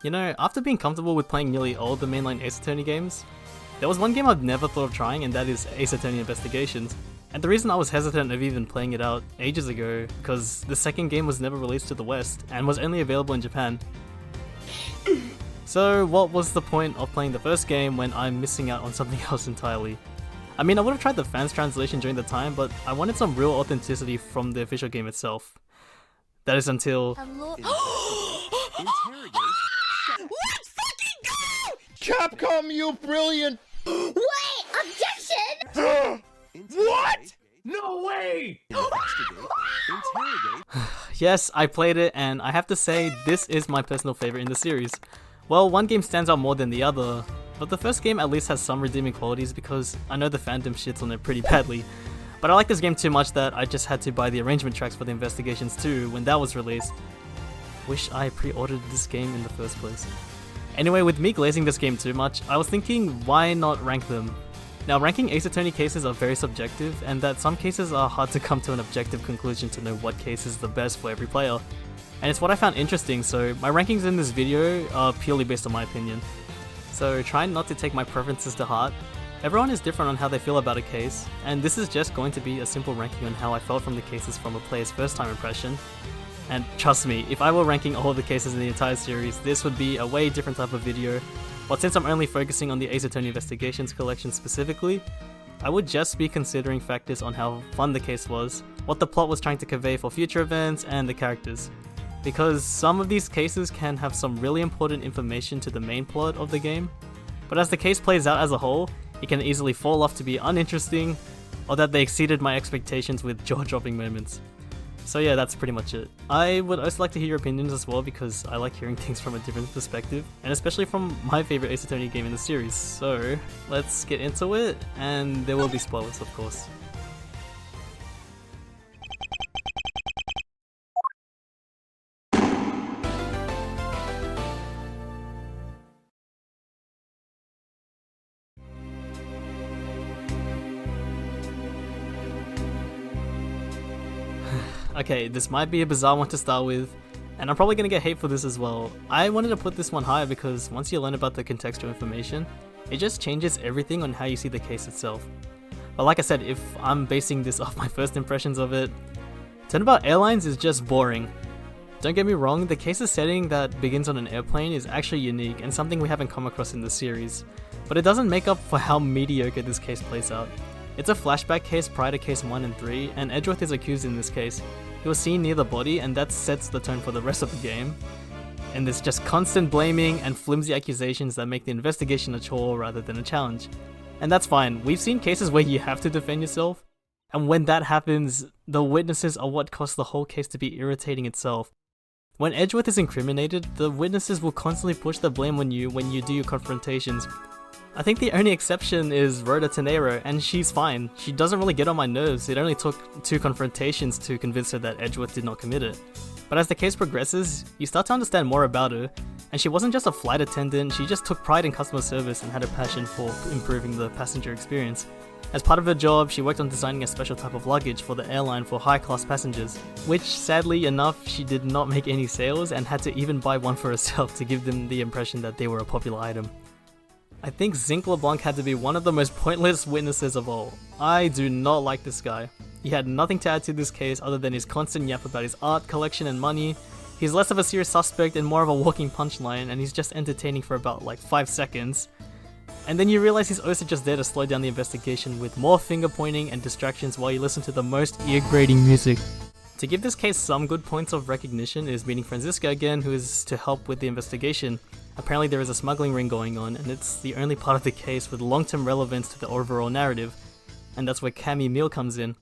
You know, after being comfortable with playing nearly all the mainline Ace Attorney games, there was one game I've never thought of trying, and that is Ace Attorney Investigations. And the reason I was hesitant of even playing it out ages ago, because the second game was never released to the West, and was only available in Japan. So what was the point of playing the first game when I'm missing out on something else entirely? I mean, I would have tried the fans translation during the time, but I wanted some real authenticity from the official game itself. That is until... Let's fucking go! Capcom, you brilliant! Wait, objection! What? No way! Yes, I played it, and I have to say, this is my personal favorite in the series. Well, one game stands out more than the other, but the first game at least has some redeeming qualities because I know the fandom shits on it pretty badly. But I like this game too much that I just had to buy the arrangement tracks for the Investigations 2 when that was released. Wish I pre-ordered this game in the first place. Anyway, with me glazing this game too much, I was thinking why not rank them? Now, ranking Ace Attorney cases are very subjective, and that some cases are hard to come to an objective conclusion to know what case is the best for every player. And it's what I found interesting, so my rankings in this video are purely based on my opinion. So try not to take my preferences to heart. Everyone is different on how they feel about a case, and this is just going to be a simple ranking on how I felt from the cases from a player's first time impression. And trust me, if I were ranking all the cases in the entire series, this would be a way different type of video. But since I'm only focusing on the Ace Attorney Investigations collection specifically, I would just be considering factors on how fun the case was, what the plot was trying to convey for future events, and the characters. Because some of these cases can have some really important information to the main plot of the game, but as the case plays out as a whole, it can easily fall off to be uninteresting, or that they exceeded my expectations with jaw-dropping moments. So yeah, that's pretty much it. I would also like to hear your opinions as well because I like hearing things from a different perspective, and especially from my favorite Ace Attorney game in the series. So let's get into it, and there will be spoilers of course. Okay, this might be a bizarre one to start with, and I'm probably gonna get hate for this as well. I wanted to put this one higher because once you learn about the contextual information, it just changes everything on how you see the case itself. But like I said, if I'm basing this off my first impressions of it, Turnabout Airlines is just boring. Don't get me wrong, the case's setting that begins on an airplane is actually unique and something we haven't come across in the series, but it doesn't make up for how mediocre this case plays out. It's a flashback case prior to case 1 and 3, and Edgeworth is accused in this case. He was seen near the body, and that sets the tone for the rest of the game. And there's just constant blaming and flimsy accusations that make the investigation a chore rather than a challenge. And that's fine, we've seen cases where you have to defend yourself, and when that happens, the witnesses are what cause the whole case to be irritating itself. When Edgeworth is incriminated, the witnesses will constantly push the blame on you when you do your confrontations. I think the only exception is Rhoda Tenero, and she's fine. She doesn't really get on my nerves. It only took 2 confrontations to convince her that Edgeworth did not commit it. But as the case progresses, you start to understand more about her, and she wasn't just a flight attendant, she just took pride in customer service and had a passion for improving the passenger experience. As part of her job, she worked on designing a special type of luggage for the airline for high-class passengers, which sadly enough, she did not make any sales and had to even buy one for herself to give them the impression that they were a popular item. I think Zinc LeBlanc had to be one of the most pointless witnesses of all. I do not like this guy. He had nothing to add to this case other than his constant yap about his art collection and money. He's less of a serious suspect and more of a walking punchline, and he's just entertaining for about like 5 seconds. And then you realize he's also just there to slow down the investigation with more finger pointing and distractions while you listen to the most ear-grating music. To give this case some good points of recognition is meeting Franziska again, who is to help with the investigation. Apparently there is a smuggling ring going on, and it's the only part of the case with long-term relevance to the overall narrative, and that's where Cammy Meal comes in.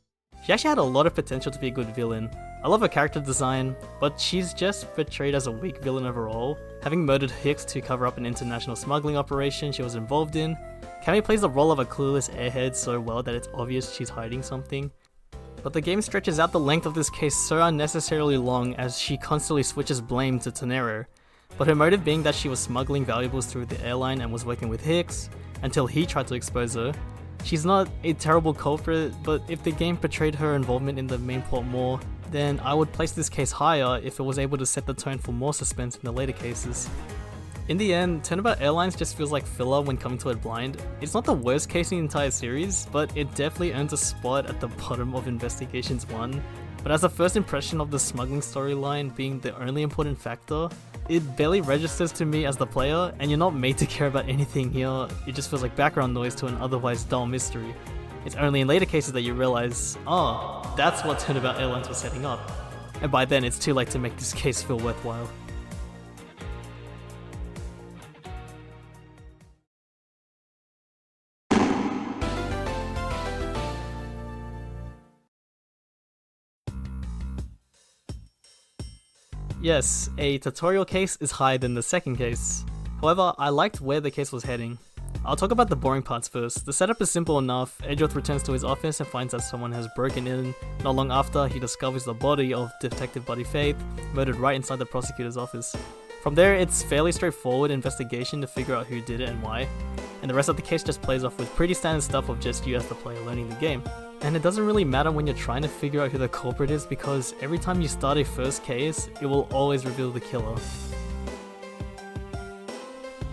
She actually had a lot of potential to be a good villain. I love her character design, but she's just portrayed as a weak villain overall, having murdered Hicks to cover up an international smuggling operation she was involved in. Cammy plays the role of a clueless airhead so well that it's obvious she's hiding something. But the game stretches out the length of this case so unnecessarily long as she constantly switches blame to Tenero. But her motive being that she was smuggling valuables through the airline and was working with Hicks, until he tried to expose her. She's not a terrible culprit, but if the game portrayed her involvement in the main plot more, then I would place this case higher if it was able to set the tone for more suspense in the later cases. In the end, Turnabout Airlines just feels like filler when coming to it blind. It's not the worst case in the entire series, but it definitely earns a spot at the bottom of Investigations 1. But as a first impression of the smuggling storyline being the only important factor, it barely registers to me as the player, and you're not made to care about anything here. It just feels like background noise to an otherwise dull mystery. It's only in later cases that you realize, oh, that's what Turnabout Airlines was setting up. And by then it's too late to make this case feel worthwhile. Yes, a tutorial case is higher than the second case. However, I liked where the case was heading. I'll talk about the boring parts first. The setup is simple enough. Edgeworth returns to his office and finds that someone has broken in. Not long after, he discovers the body of Detective Buddy Faith, murdered right inside the prosecutor's office. From there, it's fairly straightforward investigation to figure out who did it and why, and the rest of the case just plays off with pretty standard stuff of just you as the player learning the game. And it doesn't really matter when you're trying to figure out who the culprit is, because every time you start a first case, it will always reveal the killer.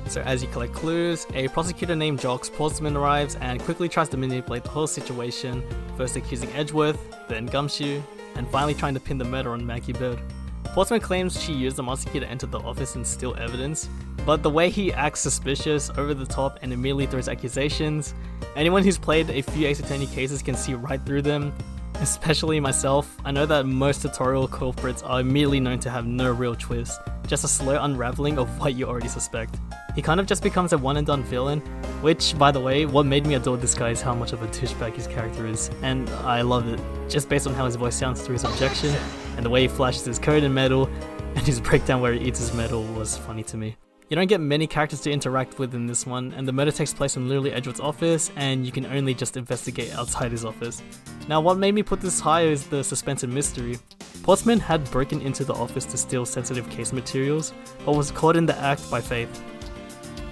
So as you collect clues, a prosecutor named Jocks Portsman arrives and quickly tries to manipulate the whole situation, first accusing Edgeworth, then Gumshoe, and finally trying to pin the murder on Maggie Bird. Portsman claims she used the monster key to enter the office and steal evidence, but the way he acts suspicious, over the top, and immediately throws accusations, anyone who's played a few Ace Attorney cases can see right through them. Especially myself, I know that most tutorial culprits are immediately known to have no real twist, just a slow unraveling of what you already suspect. He kind of just becomes a one and done villain, which, by the way, what made me adore this guy is how much of a douchebag his character is, and I love it, just based on how his voice sounds through his objection, and the way he flashes his code in metal, and his breakdown where he eats his metal was funny to me. You don't get many characters to interact with in this one, and the murder takes place in literally Edgeworth's office, and you can only just investigate outside his office. Now, what made me put this higher is the suspense and mystery. Portsman had broken into the office to steal sensitive case materials, but was caught in the act by Faith.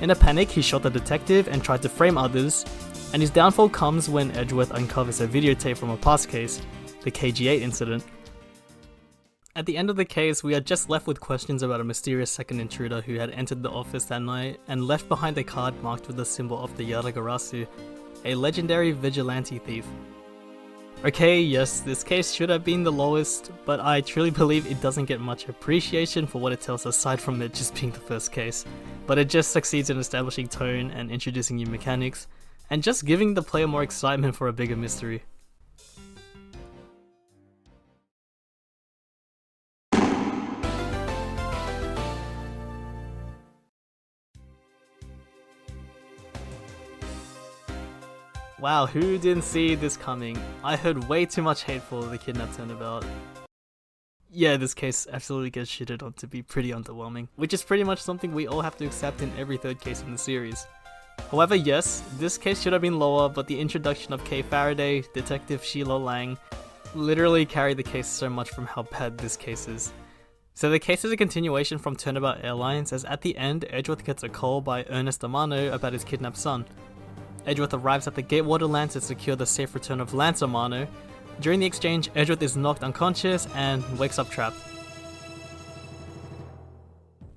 In a panic, he shot the detective and tried to frame others, and his downfall comes when Edgeworth uncovers a videotape from a past case, the KG8 incident. At the end of the case, we are just left with questions about a mysterious second intruder who had entered the office that night and left behind a card marked with the symbol of the Yatagarasu, a legendary vigilante thief. Okay, yes, this case should have been the lowest, but I truly believe it doesn't get much appreciation for what it tells aside from it just being the first case, but it just succeeds in establishing tone and introducing new mechanics, and just giving the player more excitement for a bigger mystery. Wow, who didn't see this coming? I heard way too much hate for the kidnap turnabout. Yeah, this case absolutely gets shitted on to be pretty underwhelming, which is pretty much something we all have to accept in every third case in the series. However, yes, this case should have been lower, but the introduction of Kay Faraday, Detective Sheila Lang, literally carried the case so much from how bad this case is. So the case is a continuation from Turnabout Airlines, as at the end, Edgeworth gets a call by Ernest Amano about his kidnapped son. Edgeworth arrives at the Gatewater Land to secure the safe return of Lance Amano. During the exchange, Edgeworth is knocked unconscious and wakes up trapped.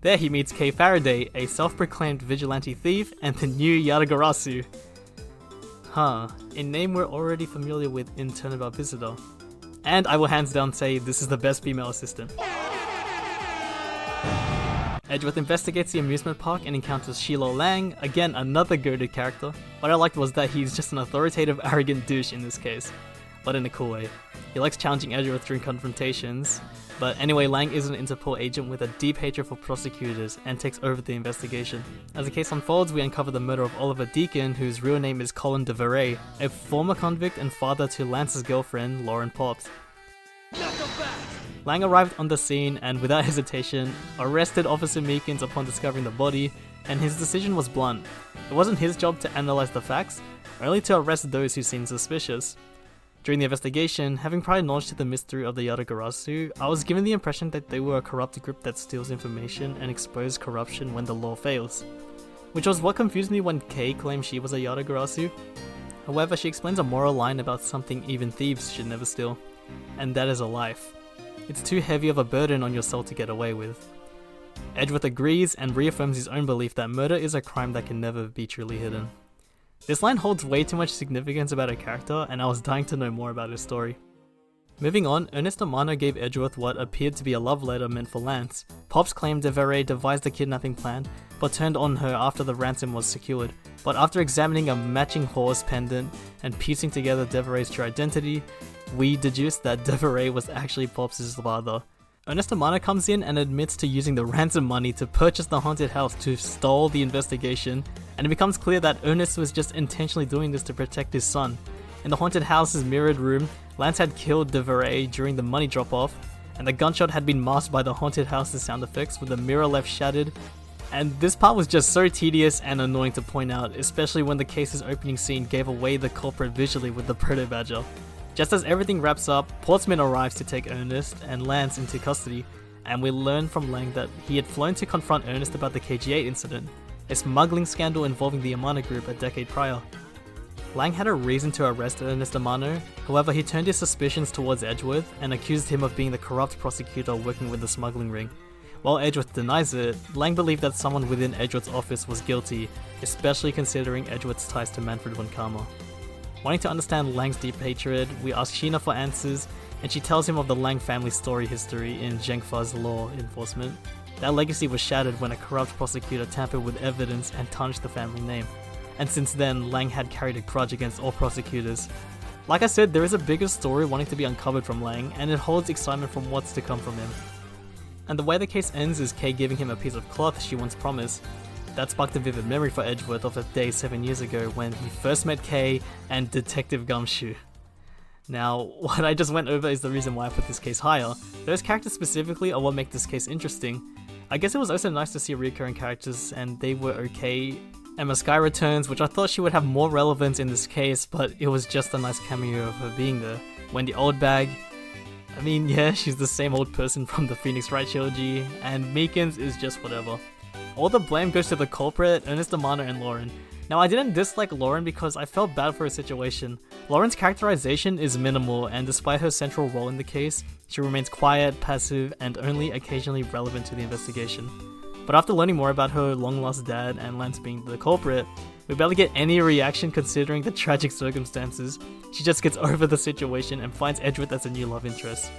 There he meets Kay Faraday, a self-proclaimed vigilante thief, and the new Yatagarasu. Huh, a name we're already familiar with in Turnabout Visitor. And I will hands down say this is the best female assistant. Edgeworth investigates the amusement park and encounters Sheila Lang, again another goated character. What I liked was that he's just an authoritative, arrogant douche in this case, but in a cool way. He likes challenging Edgeworth during confrontations, but anyway, Lang is an Interpol agent with a deep hatred for prosecutors and takes over the investigation. As the case unfolds, we uncover the murder of Oliver Deacon, whose real name is Colin DeVere, a former convict and father to Lance's girlfriend, Lauren Pops. Lang arrived on the scene and, without hesitation, arrested Officer Meekins upon discovering the body, and his decision was blunt. It wasn't his job to analyze the facts, only to arrest those who seemed suspicious. During the investigation, having prior knowledge to the mystery of the Yatagarasu, I was given the impression that they were a corrupt group that steals information and exposes corruption when the law fails. Which was what confused me when Kay claimed she was a Yatagarasu. However, she explains a moral line about something even thieves should never steal, and that is a life. It's too heavy of a burden on your soul to get away with. Edgeworth agrees and reaffirms his own belief that murder is a crime that can never be truly hidden. This line holds way too much significance about her character, and I was dying to know more about his story. Moving on, Ernest Amano gave Edgeworth what appeared to be a love letter meant for Lance. Pops claimed Devereux devised the kidnapping plan, but turned on her after the ransom was secured. But after examining a matching horse pendant and piecing together Devereux's true identity, we deduced that Devereux was actually Pops' father. Ernest Amano comes in and admits to using the ransom money to purchase the haunted house to stall the investigation, and it becomes clear that Ernest was just intentionally doing this to protect his son. In the haunted house's mirrored room, Lance had killed Devereux during the money drop-off, and the gunshot had been masked by the haunted house's sound effects with the mirror left shattered. And this part was just so tedious and annoying to point out, especially when the case's opening scene gave away the culprit visually with the proto-badger. Just as everything wraps up, Portsman arrives to take Ernest and Lance into custody, and we learn from Lang that he had flown to confront Ernest about the KG8 incident, a smuggling scandal involving the Amano group a decade prior. Lang had a reason to arrest Ernest Amano, however he turned his suspicions towards Edgeworth and accused him of being the corrupt prosecutor working with the smuggling ring. While Edgeworth denies it, Lang believed that someone within Edgeworth's office was guilty, especially considering Edgeworth's ties to Manfred von Karma. Wanting to understand Lang's deep hatred, we ask Sheena for answers, and she tells him of the Lang family story history in Zheng Fa's law enforcement. That legacy was shattered when a corrupt prosecutor tampered with evidence and tarnished the family name. And since then, Lang had carried a grudge against all prosecutors. Like I said, there is a bigger story wanting to be uncovered from Lang, and it holds excitement from what's to come from him. And the way the case ends is Kay giving him a piece of cloth she once promised. That sparked a vivid memory for Edgeworth of a day 7 years ago when he first met Kay and Detective Gumshoe. Now, what I just went over is the reason why I put this case higher. Those characters specifically are what make this case interesting. I guess it was also nice to see recurring characters, and they were okay. Emma Skye returns, which I thought she would have more relevance in this case, but it was just a nice cameo of her being there. Wendy Oldbag, I mean, yeah, she's the same old person from the Phoenix Wright trilogy, and Meekins is just whatever. All the blame goes to the culprit, Ernest Amano and Lauren. Now, I didn't dislike Lauren because I felt bad for her situation. Lauren's characterization is minimal, and despite her central role in the case, she remains quiet, passive, and only occasionally relevant to the investigation. But after learning more about her long-lost dad and Lance being the culprit, we barely get any reaction considering the tragic circumstances. She just gets over the situation and finds Edgeworth as a new love interest.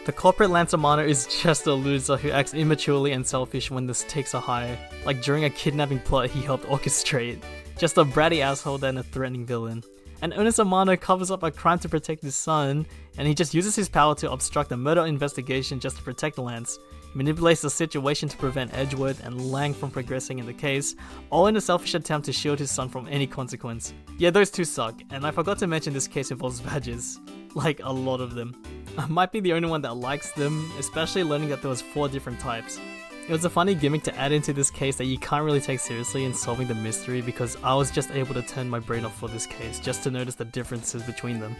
The culprit Lance Amano is just a loser who acts immaturely and selfish when the stakes are high, like during a kidnapping plot he helped orchestrate. Just a bratty asshole and a threatening villain. And Ernest Amano covers up a crime to protect his son, and he just uses his power to obstruct a murder investigation just to protect Lance. He manipulates the situation to prevent Edgeworth and Lang from progressing in the case, all in a selfish attempt to shield his son from any consequence. Yeah, those two suck, and I forgot to mention this case involves badges. Like, a lot of them. I might be the only one that likes them, especially learning that there was 4 different types. It was a funny gimmick to add into this case that you can't really take seriously in solving the mystery because I was just able to turn my brain off for this case just to notice the differences between them.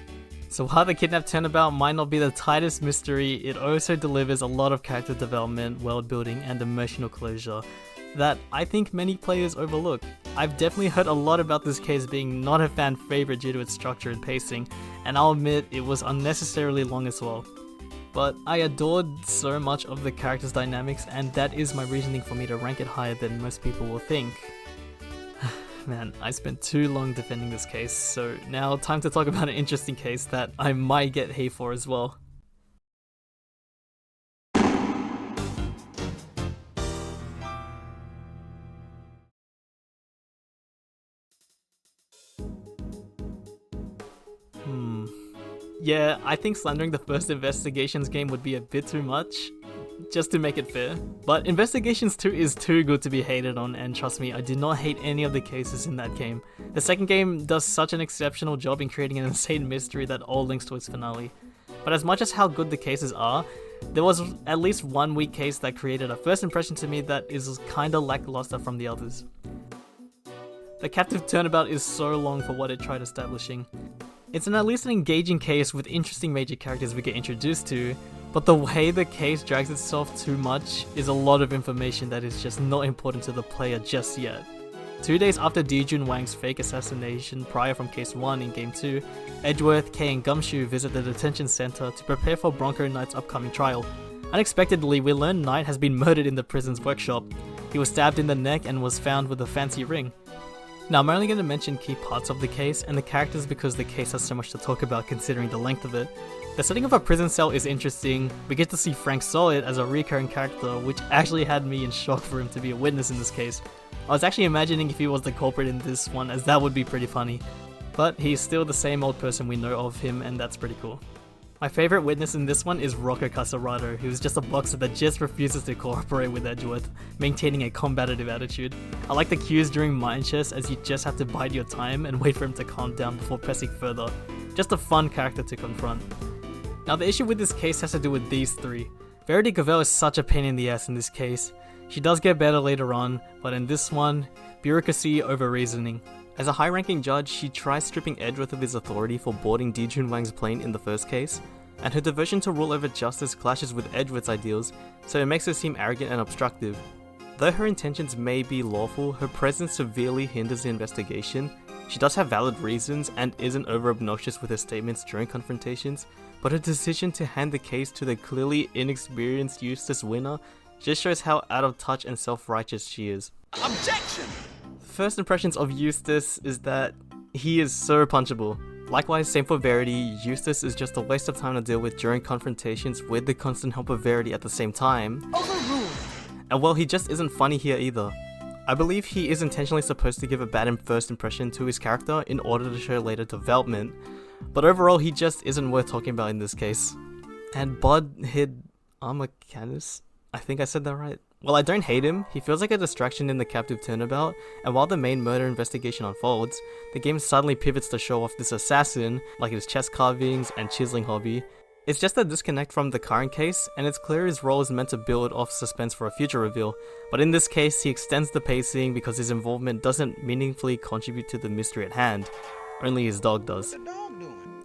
So while the kidnap turnabout might not be the tightest mystery, it also delivers a lot of character development, world building, and emotional closure that I think many players overlook. I've definitely heard a lot about this case being not a fan favorite due to its structure and pacing, and I'll admit it was unnecessarily long as well. But I adored so much of the characters' dynamics, and that is my reasoning for me to rank it higher than most people will think. Man, I spent too long defending this case, so now time to talk about an interesting case that I might get hate for as well. Yeah, I think slandering the first Investigations game would be a bit too much, just to make it fair. But Investigations 2 is too good to be hated on, and trust me, I did not hate any of the cases in that game. The second game does such an exceptional job in creating an insane mystery that all links to its finale. But as much as how good the cases are, there was at least one weak case that created a first impression to me that is kinda lackluster from the others. The captive turnabout is so long for what it tried establishing. It's at least an engaging case with interesting major characters we get introduced to, but the way the case drags itself too much is a lot of information that is just not important to the player just yet. 2 days after Dijun Wang's fake assassination prior from Case 1 in Game 2, Edgeworth, Kay and Gumshoe visit the detention center to prepare for Bronco Knight's upcoming trial. Unexpectedly, we learn Knight has been murdered in the prison's workshop. He was stabbed in the neck and was found with a fancy ring. Now I'm only going to mention key parts of the case and the characters because the case has so much to talk about considering the length of it. The setting of a prison cell is interesting. We get to see Frank Solid as a recurring character, which actually had me in shock for him to be a witness in this case. I was actually imagining if he was the culprit in this one, as that would be pretty funny. But he's still the same old person we know of him, and that's pretty cool. My favorite witness in this one is Rocco Casarato, who's just a boxer that just refuses to cooperate with Edgeworth, maintaining a combative attitude. I like the cues during Mind Chess, as you just have to bide your time and wait for him to calm down before pressing further. Just a fun character to confront. Now the issue with this case has to do with these three. Verity Gavel is such a pain in the ass in this case. She does get better later on, but in this one, bureaucracy over reasoning. As a high-ranking judge, she tries stripping Edgeworth of his authority for boarding Di Junwang's plane in the first case, and her devotion to rule over justice clashes with Edgeworth's ideals, so it makes her seem arrogant and obstructive. Though her intentions may be lawful, her presence severely hinders the investigation. She does have valid reasons and isn't over-obnoxious with her statements during confrontations, but her decision to hand the case to the clearly inexperienced Eustace Winner just shows how out of touch and self-righteous she is. Objection! First impressions of Eustace is that he is so punchable. Likewise, same for Verity, Eustace is just a waste of time to deal with during confrontations with the constant help of Verity at the same time. Overruled. And well, he just isn't funny here either. I believe he is intentionally supposed to give a bad first impression to his character in order to show later development, but overall he just isn't worth talking about in this case. And Bud hid Armacanus? I think I said that right. Well, I don't hate him, he feels like a distraction in the captive turnabout, and while the main murder investigation unfolds, the game suddenly pivots to show off this assassin, like his chest carvings and chiseling hobby. It's just a disconnect from the current case, and it's clear his role is meant to build off suspense for a future reveal, but in this case he extends the pacing because his involvement doesn't meaningfully contribute to the mystery at hand, only his dog does.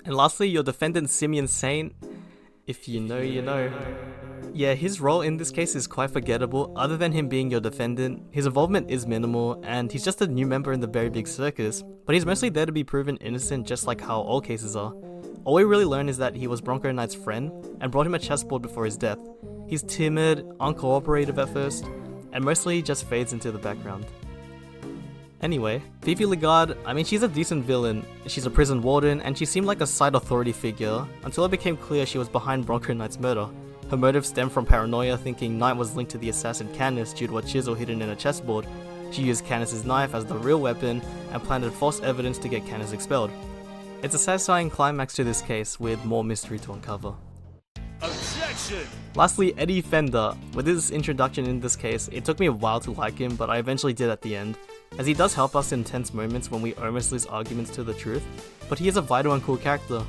And lastly, your defendant Simeon Saint, if you know, you know. Yeah, his role in this case is quite forgettable. Other than him being your defendant, his involvement is minimal, and he's just a new member in the very big circus, but he's mostly there to be proven innocent just like how all cases are. All we really learn is that he was Bronco Knight's friend, and brought him a chessboard before his death. He's timid, uncooperative at first, and mostly just fades into the background. Anyway, Fifi Lagarde, I mean, she's a decent villain. She's a prison warden, and she seemed like a side authority figure, until it became clear she was behind Bronco Knight's murder. Her motive stemmed from paranoia, thinking Knight was linked to the assassin Canis due to a chisel hidden in a chessboard. She used Canis' knife as the real weapon, and planted false evidence to get Canis expelled. It's a satisfying climax to this case, with more mystery to uncover. Objection! Lastly, Eddie Fender. With his introduction in this case, it took me a while to like him, but I eventually did at the end, as he does help us in tense moments when we almost lose arguments to the truth, but he is a vital and cool character.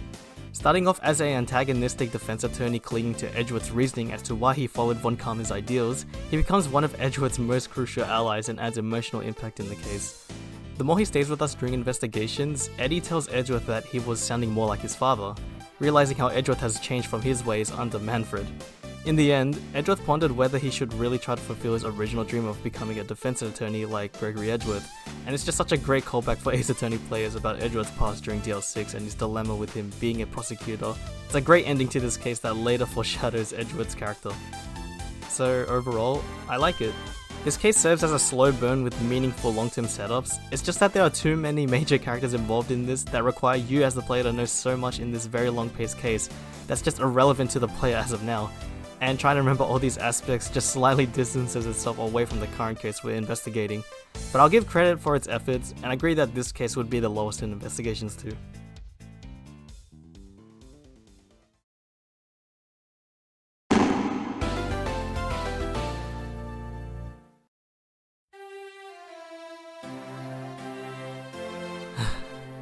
Starting off as an antagonistic defense attorney clinging to Edgeworth's reasoning as to why he followed Von Karma's ideals, he becomes one of Edgeworth's most crucial allies and adds emotional impact in the case. The more he stays with us during investigations, Eddie tells Edgeworth that he was sounding more like his father, realizing how Edgeworth has changed from his ways under Manfred. In the end, Edgeworth pondered whether he should really try to fulfill his original dream of becoming a defense attorney like Gregory Edgeworth, and it's just such a great callback for Ace Attorney players about Edgeworth's past during DL6 and his dilemma with him being a prosecutor. It's a great ending to this case that later foreshadows Edgeworth's character. So overall, I like it. This case serves as a slow burn with meaningful long-term setups. It's just that there are too many major characters involved in this that require you as the player to know so much in this very long-paced case that's just irrelevant to the player as of now. And trying to remember all these aspects just slightly distances itself away from the current case we're investigating. But I'll give credit for its efforts, and agree that this case would be the lowest in investigations too.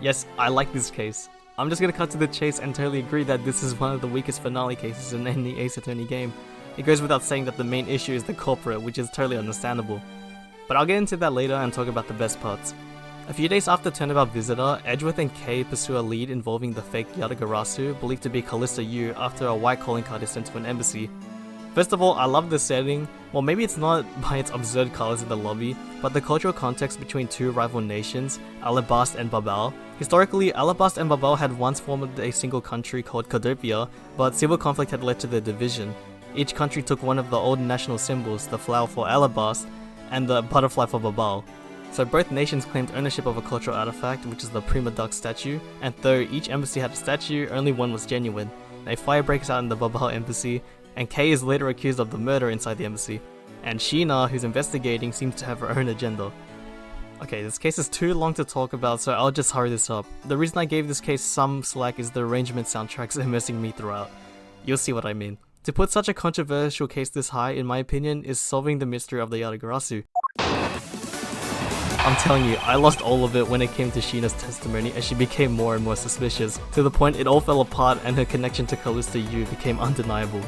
Yes, I like this case. I'm just gonna cut to the chase and totally agree that this is one of the weakest finale cases in any Ace Attorney game. It goes without saying that the main issue is the culprit, which is totally understandable. But I'll get into that later and talk about the best parts. A few days after Turnabout Visitor, Edgeworth and Kay pursue a lead involving the fake Yadagarasu, believed to be Callista Yu, after a white calling card is sent to an embassy. First of all, I love the setting. Well, maybe it's not by its absurd colors in the lobby, but the cultural context between two rival nations, Alabast and Babal. Historically, Alabast and Babal had once formed a single country called Codopia, but civil conflict had led to their division. each country took one of the old national symbols, the flower for Alabast and the butterfly for Babal. So both nations claimed ownership of a cultural artifact, which is the Prima Duck statue, and though each embassy had a statue, only one was genuine. A fire breaks out in the Babal embassy, and Kay is later accused of the murder inside the embassy. And Sheena, who's investigating, seems to have her own agenda. Okay, this case is too long to talk about, so I'll just hurry this up. The reason I gave this case some slack is the arrangement soundtracks immersing me throughout. You'll see what I mean. To put such a controversial case this high, in my opinion, is solving the mystery of the Yatagarasu. I'm telling you, I lost all of it when it came to Sheena's testimony as she became more and more suspicious, to the point it all fell apart and her connection to Callista Yu became undeniable.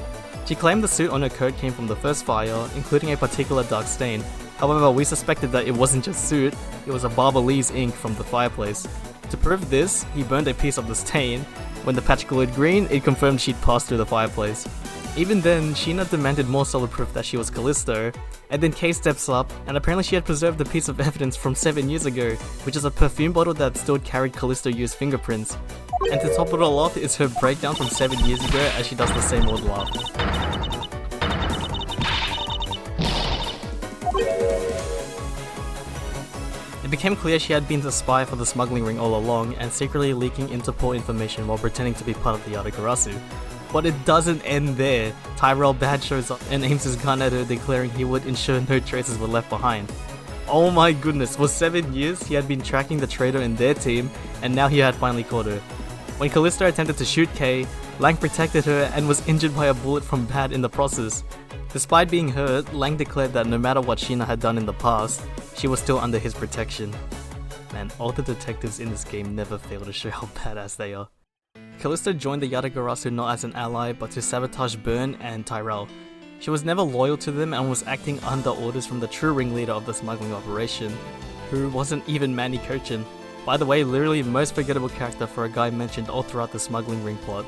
She claimed the soot on her coat came from the first fire, including a particular dark stain. However, we suspected that it wasn't just soot, it was a Barbalese ink from the fireplace. To prove this, he burned a piece of the stain. When the patch glowed green, it confirmed she'd passed through the fireplace. Even then, Sheena demanded more solid proof that she was Callisto, and then Kay steps up, and apparently she had preserved a piece of evidence from 7 years ago, which is a perfume bottle that still carried Callisto Yu's fingerprints. And to top it all off is her breakdown from 7 years ago as she does the same old laugh. It became clear she had been the spy for the smuggling ring all along and secretly leaking Interpol information while pretending to be part of the Yatagarasu. But it doesn't end there. Tyrell Bad shows up and aims his gun at her, declaring he would ensure no traces were left behind. Oh my goodness, for 7 years he had been tracking the traitor in their team, and now he had finally caught her. When Callisto attempted to shoot Kay, Lang protected her and was injured by a bullet from Bad in the process. Despite being hurt, Lang declared that no matter what Sheena had done in the past, she was still under his protection. Man, all the detectives in this game never fail to show how badass they are. Callisto joined the Yatagarasu not as an ally but to sabotage Byrne and Tyrell. She was never loyal to them and was acting under orders from the true ringleader of the smuggling operation, who wasn't even Manny Kochin. By the way, literally most forgettable character for a guy mentioned all throughout the smuggling ring plot.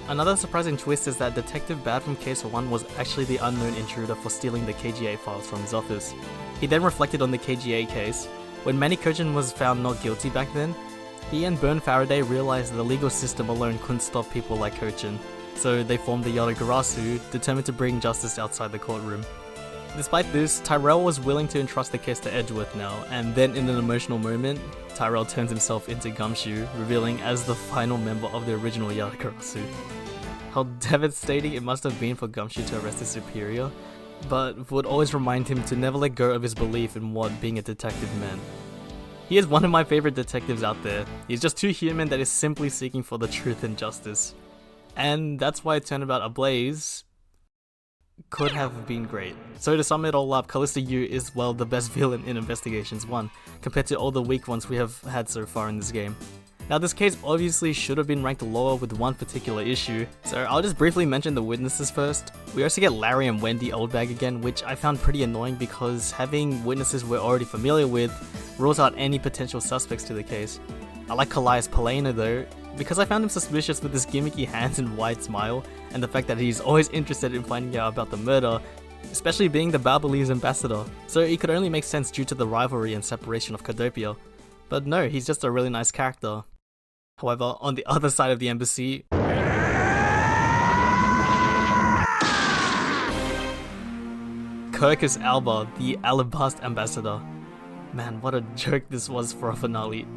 Another surprising twist is that Detective Bad from Case 1 was actually the unknown intruder for stealing the KGA files from his office. He then reflected on the KGA case. When Manny Kochin was found not guilty back then, he and Byrne Faraday realized the legal system alone couldn't stop people like Kochin, so they formed the Yatagarasu, determined to bring justice outside the courtroom. Despite this, Tyrell was willing to entrust the case to Edgeworth now, and then in an emotional moment, Tyrell turns himself into Gumshoe, revealing as the final member of the original Yatagarasu. How devastating it must have been for Gumshoe to arrest his superior, but would always remind him to never let go of his belief in what being a detective meant. He is one of my favorite detectives out there. He's just too human that is simply seeking for the truth and justice. And that's why Turnabout Ablaze could have been great. So to sum it all up, Callista Yu is, well, the best villain in Investigations 1, compared to all the weak ones we have had so far in this game. Now this case obviously should have been ranked lower with one particular issue, so I'll just briefly mention the witnesses first. We also get Larry and Wendy Oldbag again, which I found pretty annoying because having witnesses we're already familiar with rules out any potential suspects to the case. I like Callias Palena though, because I found him suspicious with his gimmicky hands and wide smile, and the fact that he's always interested in finding out about the murder, especially being the Barbalese ambassador, so it could only make sense due to the rivalry and separation of Cadopia. But no, he's just a really nice character. However, on the other side of the embassy, Kirkus Alba, the Alabast ambassador. Man, what a joke this was for a finale.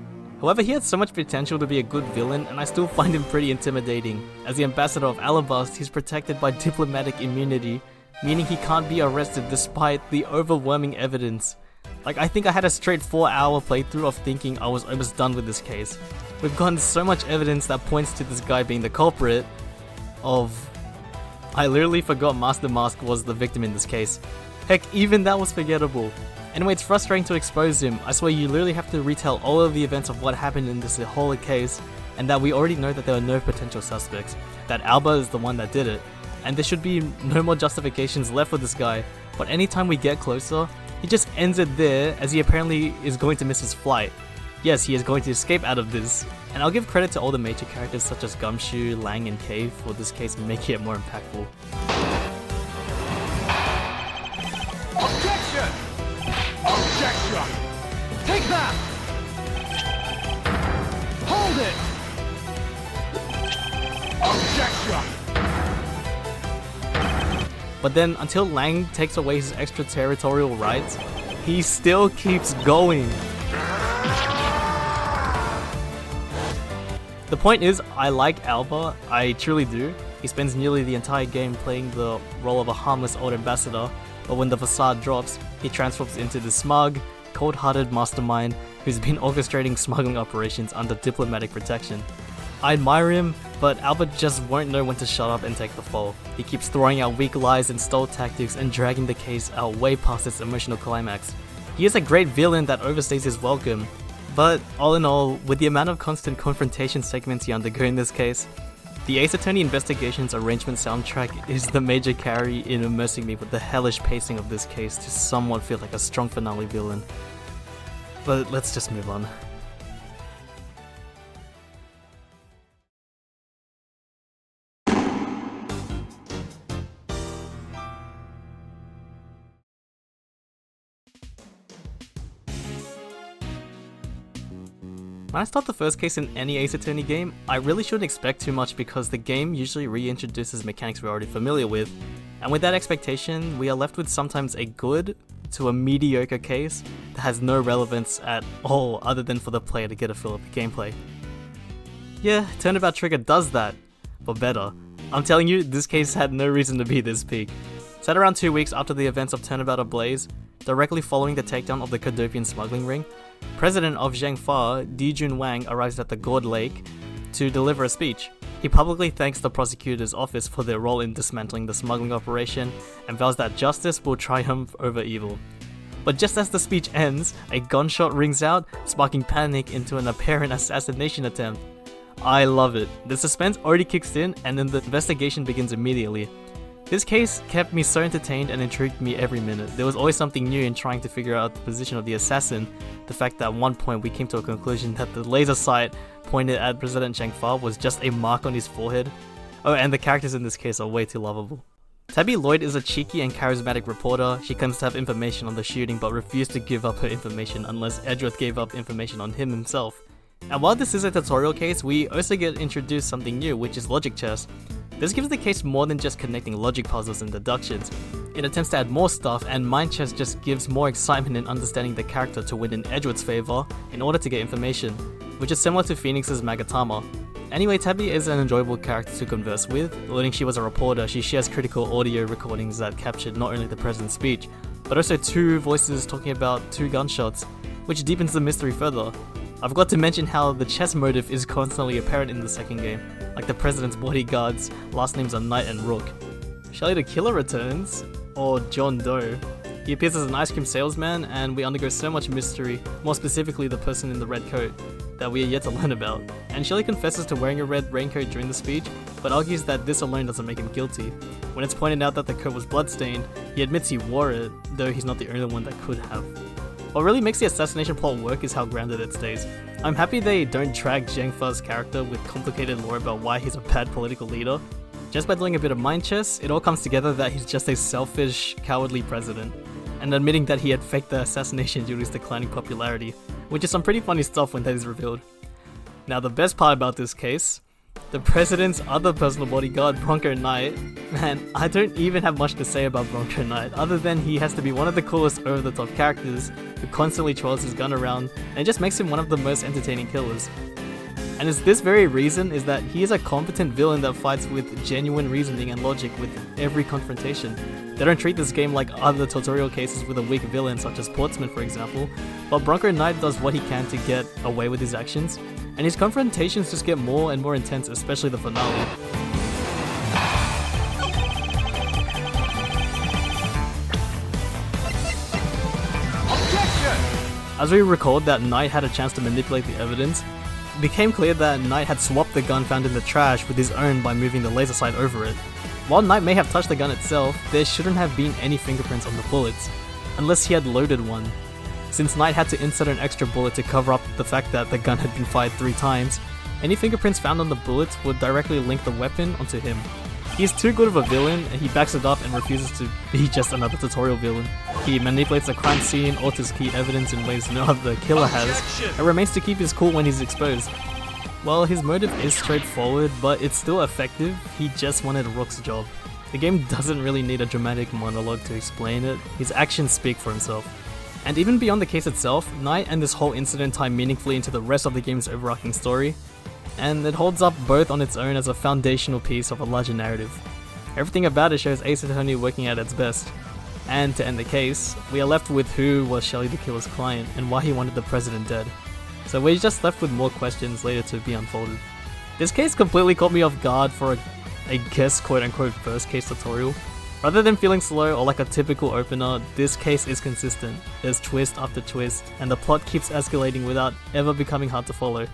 However, he had so much potential to be a good villain, and I still find him pretty intimidating. As the ambassador of Alabast, he's protected by diplomatic immunity, meaning he can't be arrested despite the overwhelming evidence. Like, I think I had a straight 4-hour playthrough of thinking I was almost done with this case. We've gotten so much evidence that points to this guy being the culprit of... I literally forgot Master Mask was the victim in this case. Heck, even that was forgettable. Anyway, it's frustrating to expose him. I swear you literally have to retell all of the events of what happened in this whole case, and that we already know that there are no potential suspects, that Alba is the one that did it, and there should be no more justifications left for this guy, but anytime we get closer, he just ends it there as he apparently is going to miss his flight. Yes, he is going to escape out of this, and I'll give credit to all the major characters such as Gumshoe, Lang, and Cave for this case making it more impactful. Objection! Objection! Take that! Hold it! Objection! but then until Lang takes away his extraterritorial rights, he still keeps going. The point is, I like Alba, I truly do. He spends nearly the entire game playing the role of a harmless old ambassador, but when the facade drops, he transforms into the smug, cold-hearted mastermind who's been orchestrating smuggling operations under diplomatic protection. I admire him, but Albert just won't know when to shut up and take the fall. He keeps throwing out weak lies and stall tactics and dragging the case out way past its emotional climax. He is a great villain that overstays his welcome, but all in all, with the amount of constant confrontation segments you undergo in this case, the Ace Attorney Investigations arrangement soundtrack is the major carry in immersing me with the hellish pacing of this case to somewhat feel like a strong finale villain. But let's just move on. When I start the first case in any Ace Attorney game, I really shouldn't expect too much because the game usually reintroduces mechanics we're already familiar with, and with that expectation, we are left with sometimes a good to a mediocre case that has no relevance at all other than for the player to get a feel of the gameplay. Yeah, Turnabout Trigger does that, but better. I'm telling you, this case had no reason to be this peak. Set around 2 weeks after the events of Turnabout Ablaze, directly following the takedown of the Kodopian smuggling ring, President of Zhengfa, Dijun Wang, arrives at the Gourd Lake to deliver a speech. He publicly thanks the prosecutor's office for their role in dismantling the smuggling operation and vows that justice will triumph over evil. But just as the speech ends, a gunshot rings out, sparking panic into an apparent assassination attempt. I love it. The suspense already kicks in and then the investigation begins immediately. This case kept me so entertained and intrigued me every minute. There was always something new in trying to figure out the position of the assassin. The fact that at one point we came to a conclusion that the laser sight pointed at President Zhengfa was just a mark on his forehead. Oh, and the characters in this case are way too lovable. Tabby Lloyd is a cheeky and charismatic reporter. She claims to have information on the shooting but refused to give up her information unless Edgeworth gave up information on him himself. And while this is a tutorial case, we also get introduced something new, which is logic chess. This gives the case more than just connecting logic puzzles and deductions. It attempts to add more stuff, and mind chess just gives more excitement in understanding the character to win in Edgeworth's favour in order to get information, which is similar to Phoenix's Magatama. Anyway, Tabby is an enjoyable character to converse with. Learning she was a reporter, she shares critical audio recordings that captured not only the president's speech, but also 2 voices talking about 2 gunshots, which deepens the mystery further. I forgot to mention how the chess motive is constantly apparent in the second game, like the president's bodyguards' last names are Knight and Rook. Shelly the Killer returns, or John Doe. He appears as an ice cream salesman, and we undergo so much mystery, more specifically the person in the red coat, that we are yet to learn about. And Shelly confesses to wearing a red raincoat during the speech, but argues that this alone doesn't make him guilty. When it's pointed out that the coat was bloodstained, he admits he wore it, though he's not the only one that could have. What really makes the assassination plot work is how grounded it stays. I'm happy they don't drag Zhengfa's character with complicated lore about why he's a bad political leader. Just by doing a bit of mind chess, it all comes together that he's just a selfish, cowardly president, and admitting that he had faked the assassination due to his declining popularity, which is some pretty funny stuff when that is revealed. Now the best part about this case, the president's other personal bodyguard, Bronco Knight. Man, I don't even have much to say about Bronco Knight, other than he has to be one of the coolest over-the-top characters who constantly twirls his gun around, and it just makes him one of the most entertaining killers. And it's this very reason is that he is a competent villain that fights with genuine reasoning and logic with every confrontation. They don't treat this game like other tutorial cases with a weak villain such as Portsmouth for example, but Bronco Knight does what he can to get away with his actions, and his confrontations just get more and more intense, especially the finale. As we recalled that Knight had a chance to manipulate the evidence, it became clear that Knight had swapped the gun found in the trash with his own by moving the laser sight over it. While Knight may have touched the gun itself, there shouldn't have been any fingerprints on the bullets, unless he had loaded one. Since Knight had to insert an extra bullet to cover up the fact that the gun had been fired 3 times, any fingerprints found on the bullets would directly link the weapon onto him. He's too good of a villain, and he backs it up and refuses to be just another tutorial villain. He manipulates the crime scene, alters key evidence in ways no other killer has, and remains to keep his cool when he's exposed. Well, his motive is straightforward, but it's still effective. He just wanted Rook's job. The game doesn't really need a dramatic monologue to explain it, his actions speak for himself. And even beyond the case itself, Knight and this whole incident tie meaningfully into the rest of the game's overarching story, and it holds up both on its own as a foundational piece of a larger narrative. Everything about it shows Ace Attorney working at its best. And to end the case, we are left with who was Shelley the Killer's client and why he wanted the president dead. So we're just left with more questions later to be unfolded. This case completely caught me off guard for a guess quote-unquote first case tutorial. Rather than feeling slow or like a typical opener, this case is consistent. There's twist after twist, and the plot keeps escalating without ever becoming hard to follow.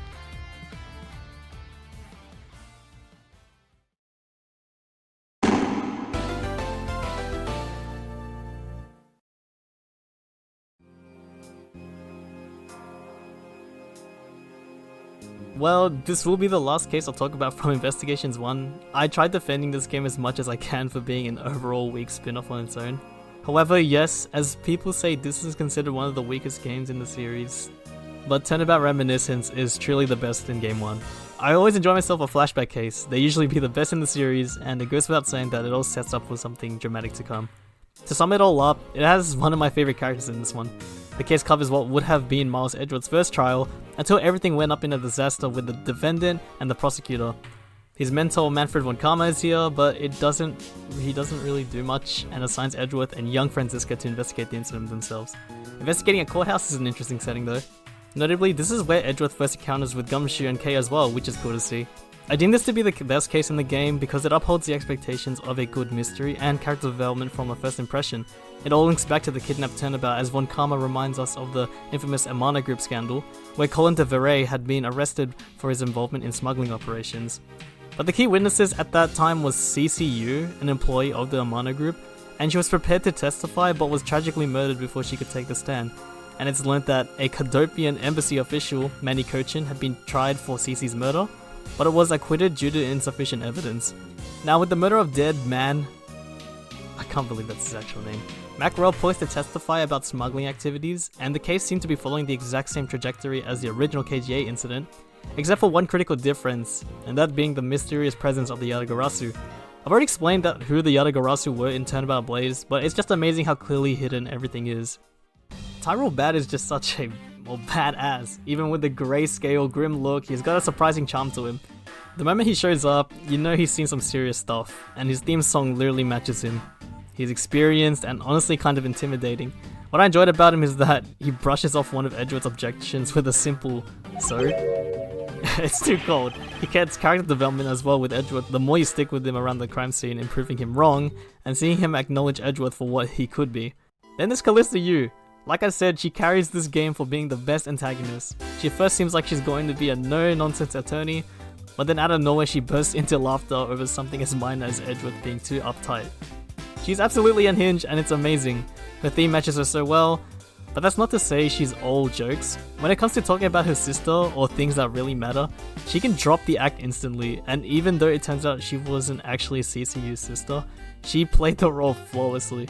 Well, this will be the last case I'll talk about from Investigations 1. I tried defending this game as much as I can for being an overall weak spin-off on its own. However, yes, as people say, this is considered one of the weakest games in the series, but Turnabout Reminiscence is truly the best in Game 1. I always enjoy myself a flashback case. They usually be the best in the series, and it goes without saying that it all sets up for something dramatic to come. To sum it all up, it has one of my favorite characters in this one. The case covers what would have been Miles Edgeworth's first trial, until everything went up in a disaster with the defendant and the prosecutor. His mentor Manfred von Karma is here, but he doesn't really do much, and assigns Edgeworth and young Franziska to investigate the incident themselves. Investigating a courthouse is an interesting setting though. Notably, this is where Edgeworth first encounters with Gumshoe and Kay as well, which is cool to see. I deem this to be the best case in the game because it upholds the expectations of a good mystery and character development from a first impression. It all links back to the kidnapped turnabout, as Von Karma reminds us of the infamous Amana Group scandal, where Colin de Verey had been arrested for his involvement in smuggling operations. But the key witnesses at that time was CCU, an employee of the Amana Group, and she was prepared to testify but was tragically murdered before she could take the stand. And it's learnt that a Cadopian embassy official, Manny Cochin, had been tried for CC's murder, but it was acquitted due to insufficient evidence. Now with the murder of dead man, I can't believe that's his actual name, Mackerel poised to testify about smuggling activities, and the case seemed to be following the exact same trajectory as the original KGA incident, except for one critical difference, and that being the mysterious presence of the Yatagarasu. I've already explained that who the Yatagarasu were in Turnabout Ablaze, but it's just amazing how clearly hidden everything is. Tyrell Bad is just such a badass. Even with the grayscale grim look, he's got a surprising charm to him. The moment he shows up, you know he's seen some serious stuff, and his theme song literally matches him. He's experienced and honestly kind of intimidating. What I enjoyed about him is that he brushes off one of Edgeworth's objections with a simple, "So?" It's too cold. He gets character development as well with Edgeworth. The more you stick with him around the crime scene, improving him wrong, and seeing him acknowledge Edgeworth for what he could be. Then there's Callista Yu. Like I said, she carries this game for being the best antagonist. She first seems like she's going to be a no-nonsense attorney, but then out of nowhere she bursts into laughter over something as minor as Edgeworth being too uptight. She's absolutely unhinged and it's amazing. Her theme matches her so well, but that's not to say she's all jokes. When it comes to talking about her sister or things that really matter, she can drop the act instantly, and even though it turns out she wasn't actually CCU's sister, she played the role flawlessly.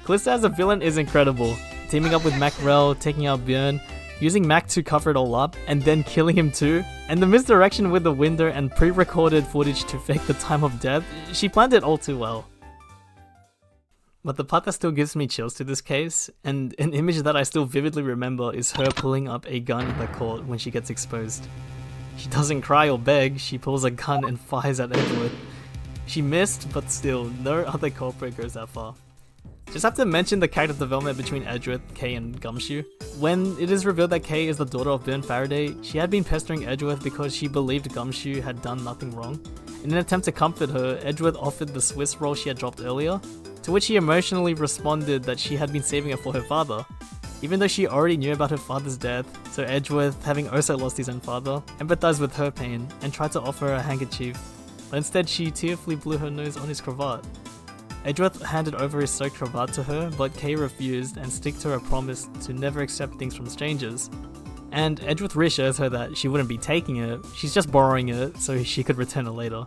Callista as a villain is incredible, teaming up with Mackerel, taking out Björn, using Mac to cover it all up, and then killing him too, and the misdirection with the window and pre-recorded footage to fake the time of death, she planned it all too well. But the part that still gives me chills to this case, and an image that I still vividly remember, is her pulling up a gun in the court when she gets exposed. She doesn't cry or beg, she pulls a gun and fires at Edgeworth. She missed, but still, no other culprit goes that far. Just have to mention the character development between Edgeworth, Kay, and Gumshoe. When it is revealed that Kay is the daughter of Byrne Faraday, she had been pestering Edgeworth because she believed Gumshoe had done nothing wrong. In an attempt to comfort her, Edgeworth offered the Swiss roll she had dropped earlier, to which she emotionally responded that she had been saving it for her father. Even though she already knew about her father's death, so Edgeworth, having also lost his own father, empathized with her pain and tried to offer her a handkerchief, but instead she tearfully blew her nose on his cravat. Edgeworth handed over his soaked cravat to her, but Kay refused and stuck to her promise to never accept things from strangers. And Edgeworth reassures her that she wouldn't be taking it, she's just borrowing it so she could return it later.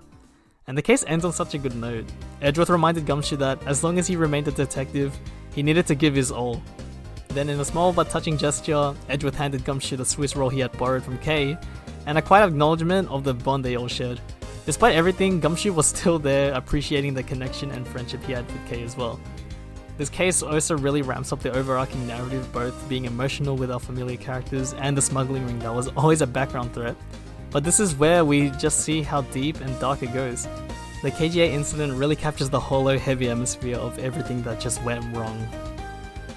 And the case ends on such a good note. Edgeworth reminded Gumshoe that as long as he remained a detective, he needed to give his all. Then in a small but touching gesture, Edgeworth handed Gumshoe the Swiss roll he had borrowed from Kay, and a quiet acknowledgement of the bond they all shared. Despite everything, Gumshoe was still there, appreciating the connection and friendship he had with Kei as well. This case also really ramps up the overarching narrative, both being emotional with our familiar characters and the smuggling ring that was always a background threat. But this is where we just see how deep and dark it goes. The KGA incident really captures the hollow, heavy atmosphere of everything that just went wrong.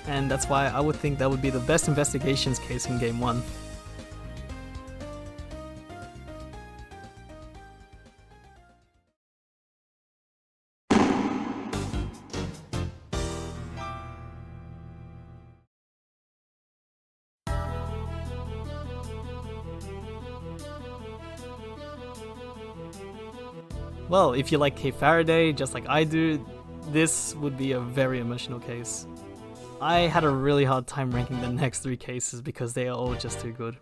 And that's why I would think that would be the best investigations case in Game 1. Well, if you like Kay Faraday, just like I do, this would be a very emotional case. I had a really hard time ranking the next 3 cases because they are all just too good.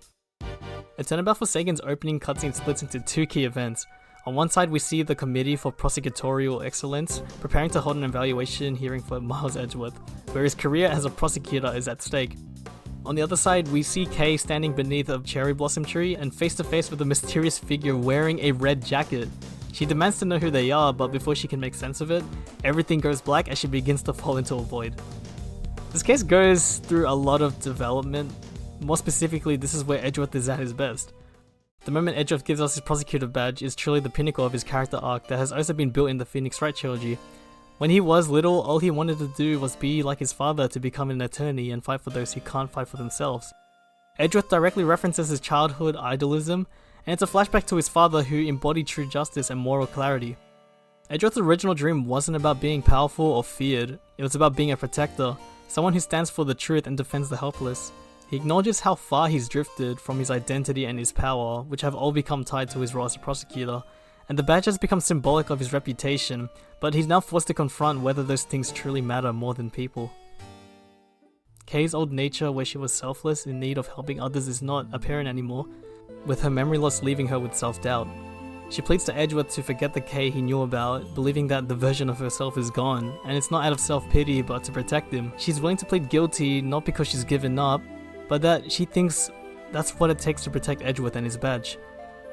A Turnabout Forsaken's opening cutscene splits into 2 key events. On one side we see the Committee for Prosecutorial Excellence preparing to hold an evaluation hearing for Miles Edgeworth, where his career as a prosecutor is at stake. On the other side, we see Kay standing beneath a cherry blossom tree and face to face with a mysterious figure wearing a red jacket. She demands to know who they are, but before she can make sense of it, everything goes black as she begins to fall into a void. This case goes through a lot of development. More specifically, this is where Edgeworth is at his best. The moment Edgeworth gives us his prosecutor badge is truly the pinnacle of his character arc that has also been built in the Phoenix Wright trilogy. When he was little, all he wanted to do was be like his father, to become an attorney and fight for those who can't fight for themselves. Edgeworth directly references his childhood idolism, and it's a flashback to his father who embodied true justice and moral clarity. Edgeworth's original dream wasn't about being powerful or feared, it was about being a protector, someone who stands for the truth and defends the helpless. He acknowledges how far he's drifted from his identity and his power, which have all become tied to his role as a prosecutor, and the badge has become symbolic of his reputation, but he's now forced to confront whether those things truly matter more than people. Kay's old nature, where she was selfless in need of helping others, is not apparent anymore, with her memory loss leaving her with self-doubt. She pleads to Edgeworth to forget the Kay he knew about, believing that the version of herself is gone, and it's not out of self-pity but to protect him. She's willing to plead guilty not because she's given up, but that she thinks that's what it takes to protect Edgeworth and his badge.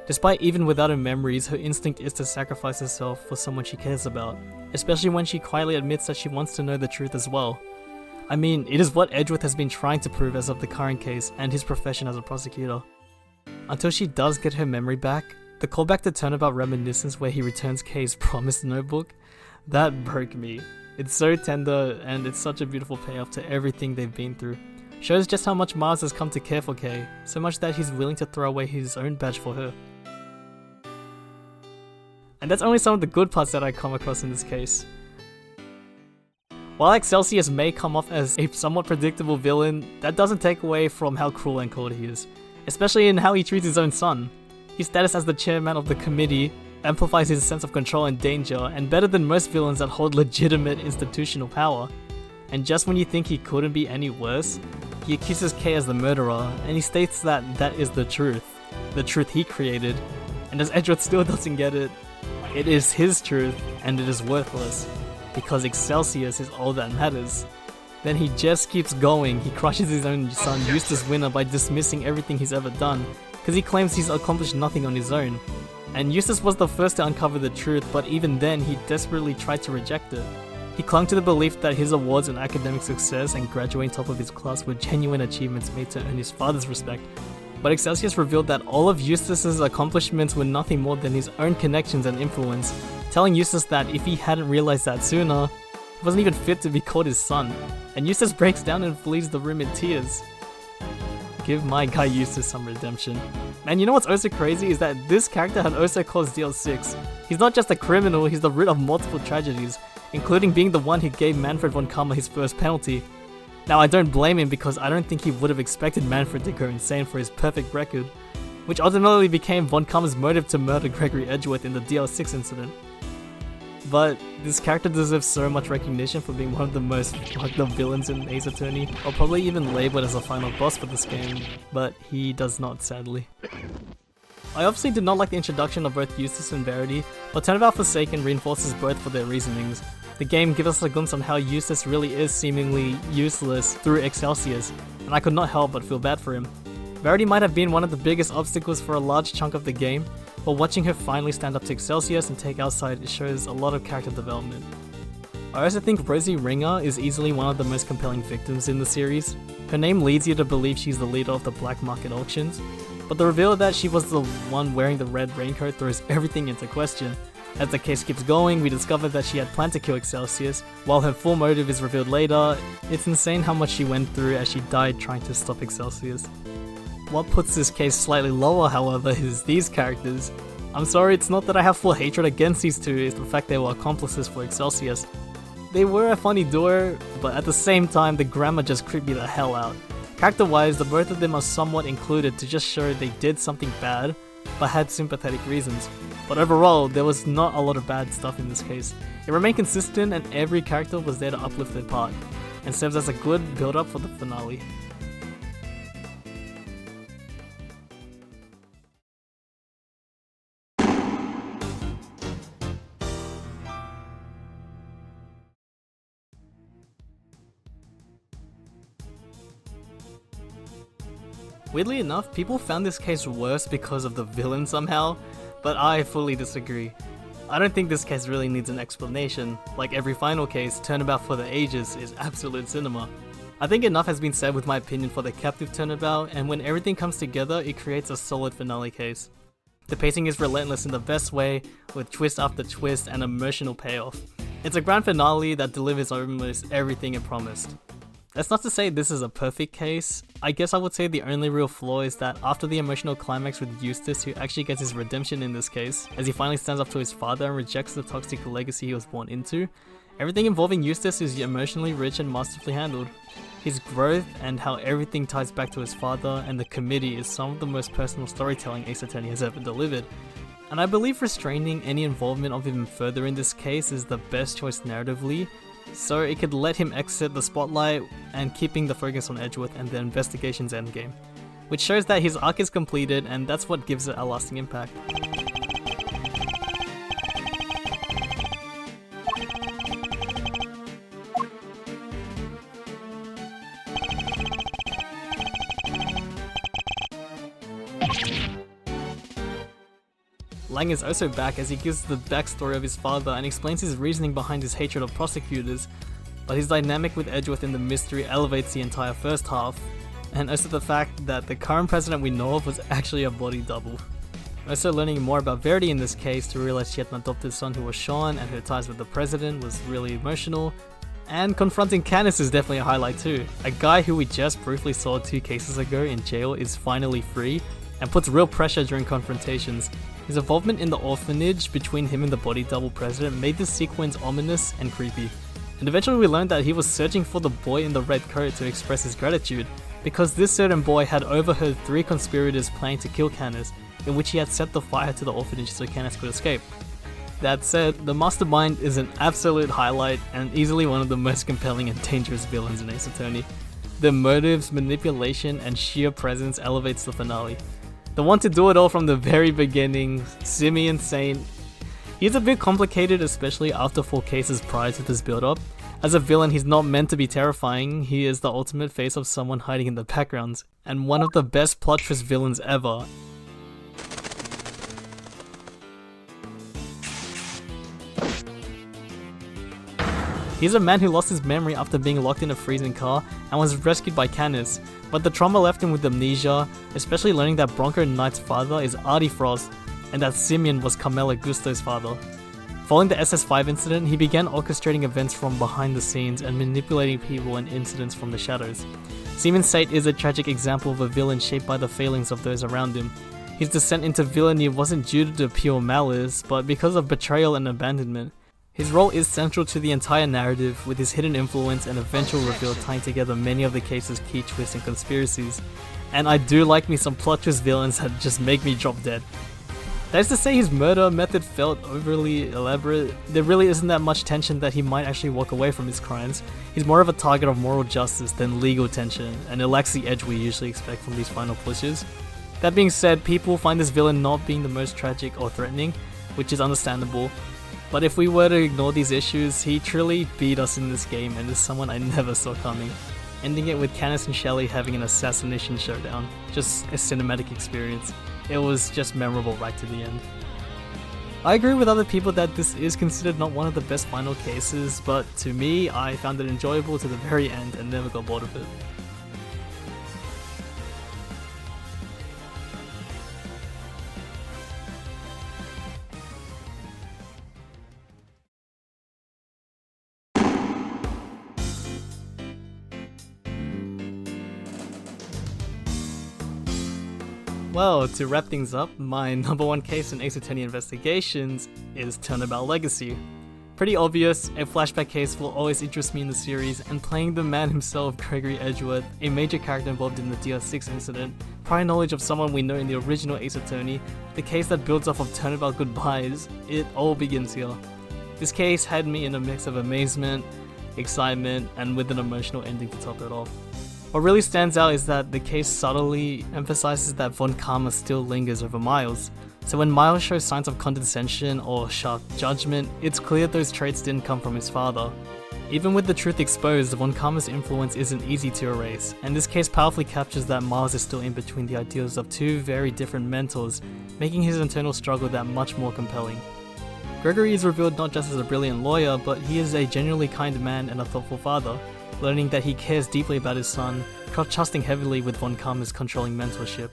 Despite even without her memories, her instinct is to sacrifice herself for someone she cares about, especially when she quietly admits that she wants to know the truth as well. I mean, it is what Edgeworth has been trying to prove as of the current case and his profession as a prosecutor. Until she does get her memory back, the callback to Turnabout Reminiscence where he returns Kay's promised notebook, that broke me. It's so tender and it's such a beautiful payoff to everything they've been through. Shows just how much Miles has come to care for Kay, so much that he's willing to throw away his own badge for her. And that's only some of the good parts that I come across in this case. While Excelsius may come off as a somewhat predictable villain, that doesn't take away from how cruel and cold he is, especially in how he treats his own son. His status as the chairman of the committee amplifies his sense of control and danger, and better than most villains that hold legitimate institutional power. And just when you think he couldn't be any worse, he accuses Kay as the murderer, and he states that that is the truth he created, and as Edgeworth still doesn't get it, it is his truth, and it is worthless, because Excelsius is all that matters. Then he just keeps going. He crushes his own son Eustace Winner by dismissing everything he's ever done, because he claims he's accomplished nothing on his own. And Eustace was the first to uncover the truth, but even then he desperately tried to reject it. He clung to the belief that his awards and academic success and graduating top of his class were genuine achievements made to earn his father's respect. But Excelsius revealed that all of Eustace's accomplishments were nothing more than his own connections and influence, telling Eustace that if he hadn't realized that sooner, he wasn't even fit to be called his son. And Eustace breaks down and flees the room in tears. Give my guy Eustace some redemption. And you know what's also crazy is that this character had also caused DL6. He's not just a criminal, he's the root of multiple tragedies, including being the one who gave Manfred von Kammer his first penalty. Now I don't blame him because I don't think he would have expected Manfred to go insane for his perfect record, which ultimately became von Kammer's motive to murder Gregory Edgeworth in the DL6 incident. But this character deserves so much recognition for being one of the most fucked up villains in Ace Attorney, or probably even labeled as a final boss for this game, but he does not, sadly. I obviously did not like the introduction of both Eustace and Verity, but Turnabout Forsaken reinforces both for their reasonings. The game gives us a glimpse on how Eustace really is seemingly useless through Excelsius, and I could not help but feel bad for him. Verity might have been one of the biggest obstacles for a large chunk of the game, but watching her finally stand up to Excelsius and take outside, it shows a lot of character development. I also think Rosie Ringer is easily one of the most compelling victims in the series. Her name leads you to believe she's the leader of the black market auctions, but the reveal that she was the one wearing the red raincoat throws everything into question. As the case keeps going, we discover that she had planned to kill Excelsius, while her full motive is revealed later. It's insane how much she went through as she died trying to stop Excelsius. What puts this case slightly lower, however, is these characters. I'm sorry, it's not that I have full hatred against these two, it's the fact they were accomplices for Excelsius. They were a funny duo, but at the same time, the grammar just creeped me the hell out. Character-wise, the both of them are somewhat included to just show they did something bad, but had sympathetic reasons. But overall, there was not a lot of bad stuff in this case. It remained consistent and every character was there to uplift their part, and serves as a good build-up for the finale. Weirdly enough, people found this case worse because of the villain somehow, but I fully disagree. I don't think this case really needs an explanation. Like every final case, Turnabout for the Ages is absolute cinema. I think enough has been said with my opinion for the captive Turnabout, and when everything comes together, it creates a solid finale case. The pacing is relentless in the best way, with twist after twist and emotional payoff. It's a grand finale that delivers almost everything it promised. That's not to say this is a perfect case. I guess I would say the only real flaw is that after the emotional climax with Eustace, who actually gets his redemption in this case, as he finally stands up to his father and rejects the toxic legacy he was born into, everything involving Eustace is emotionally rich and masterfully handled. His growth and how everything ties back to his father and the committee is some of the most personal storytelling Ace Attorney has ever delivered. And I believe restraining any involvement of him further in this case is the best choice narratively, so it could let him exit the spotlight and keeping the focus on Edgeworth and the investigation's endgame, which shows that his arc is completed and that's what gives it a lasting impact. Lang is also back as he gives the backstory of his father and explains his reasoning behind his hatred of prosecutors, but his dynamic with Edgeworth in the mystery elevates the entire first half, and also the fact that the current president we know of was actually a body double. Also learning more about Verity in this case to realize she had an adopted son who was Sean and her ties with the president was really emotional, and confronting Canis is definitely a highlight too. A guy who we just briefly saw 2 cases ago in jail is finally free and puts real pressure during confrontations. His involvement in the orphanage between him and the body double president made this sequence ominous and creepy. And eventually we learned that he was searching for the boy in the red coat to express his gratitude, because this certain boy had overheard 3 conspirators planning to kill Canis, in which he had set the fire to the orphanage so Canis could escape. That said, the mastermind is an absolute highlight and easily one of the most compelling and dangerous villains in Ace Attorney. Their motives, manipulation, and sheer presence elevates the finale. The one to do it all from the very beginning, Simeon Saint. He's a bit complicated, especially after 4 cases prior to this build-up. As a villain, he's not meant to be terrifying, he is the ultimate face of someone hiding in the background, and one of the best plot twist villains ever. He's a man who lost his memory after being locked in a freezing car and was rescued by Canis, but the trauma left him with amnesia, especially learning that Bronco Knight's father is Artie Frost and that Simeon was Carmela Gusto's father. Following the SS5 incident, he began orchestrating events from behind the scenes and manipulating people and incidents from the shadows. Simeon Saint is a tragic example of a villain shaped by the failings of those around him. His descent into villainy wasn't due to pure malice, but because of betrayal and abandonment. His role is central to the entire narrative, with his hidden influence and eventual reveal tying together many of the case's key twists and conspiracies. And I do like me some plot twist villains that just make me drop dead. That is to say, his murder method felt overly elaborate. There really isn't that much tension that he might actually walk away from his crimes. He's more of a target of moral justice than legal tension, and it lacks the edge we usually expect from these final pushes. That being said, people find this villain not being the most tragic or threatening, which is understandable. But if we were to ignore these issues, he truly beat us in this game and is someone I never saw coming. Ending it with Canis and Shelley having an assassination showdown. Just a cinematic experience. it was just memorable right to the end. I agree with other people that this is considered not one of the best final cases, but to me, I found it enjoyable to the very end and never got bored of it. Well, to wrap things up, my number one case in Ace Attorney Investigations is Turnabout Legacy. Pretty obvious, a flashback case will always interest me in the series, and playing the man himself, Gregory Edgeworth, a major character involved in the DR6 incident, prior knowledge of someone we know in the original Ace Attorney, the case that builds off of Turnabout goodbyes, it all begins here. This case had me in a mix of amazement, excitement, and with an emotional ending to top it off. What really stands out is that the case subtly emphasizes that Von Karma still lingers over Miles. So when Miles shows signs of condescension or sharp judgment, it's clear those traits didn't come from his father. Even with the truth exposed, Von Karma's influence isn't easy to erase, and this case powerfully captures that Miles is still in between the ideals of two very different mentors, making his internal struggle that much more compelling. Gregory is revealed not just as a brilliant lawyer, but he is a genuinely kind man and a thoughtful father, learning that he cares deeply about his son, trusting heavily with Von Karma's controlling mentorship.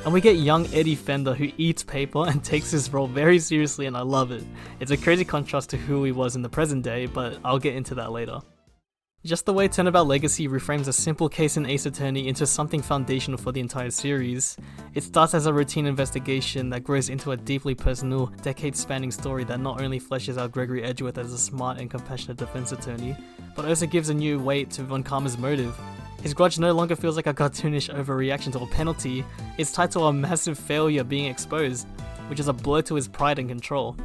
And we get young Eddie Fender who eats paper and takes his role very seriously, and I love it. It's a crazy contrast to who he was in the present day, but I'll get into that later. Just the way Turnabout Legacy reframes a simple case in Ace Attorney into something foundational for the entire series. It starts as a routine investigation that grows into a deeply personal, decade-spanning story that not only fleshes out Gregory Edgeworth as a smart and compassionate defense attorney, but also gives a new weight to Von Karma's motive. His grudge no longer feels like a cartoonish overreaction to a penalty, it's tied to a massive failure being exposed, which is a blow to his pride and control.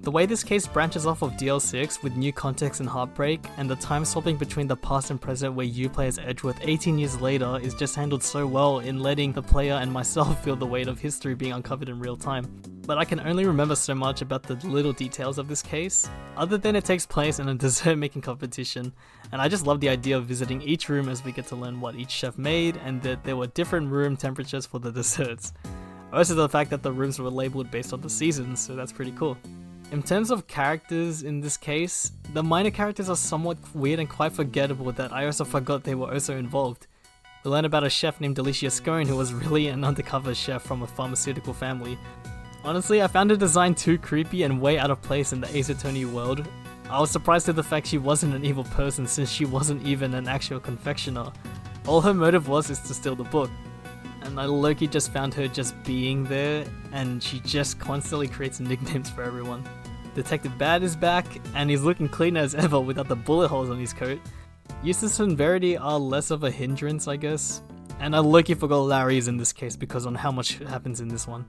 The way this case branches off of DL6 with new context and heartbreak, and the time swapping between the past and present where you play as Edgeworth 18 years later is just handled so well in letting the player and myself feel the weight of history being uncovered in real time. But I can only remember so much about the little details of this case, other than it takes place in a dessert making competition, and I just love the idea of visiting each room as we get to learn what each chef made and that there were different room temperatures for the desserts. Also the fact that the rooms were labeled based on the seasons, so that's pretty cool. In terms of characters in this case, the minor characters are somewhat weird and quite forgettable that I also forgot they were also involved. We learn about a chef named Alicia Scone who was really an undercover chef from a pharmaceutical family. Honestly, I found her design too creepy and way out of place in the Ace Attorney world. I was surprised at the fact she wasn't an evil person since she wasn't even an actual confectioner. All her motive was is to steal the book. And I low-key just found her just being there, and she just constantly creates nicknames for everyone. Detective Bad is back, and he's looking clean as ever without the bullet holes on his coat. Eustace and Verity are less of a hindrance, I guess. And I low-key forgot Larry's in this case because on how much happens in this one.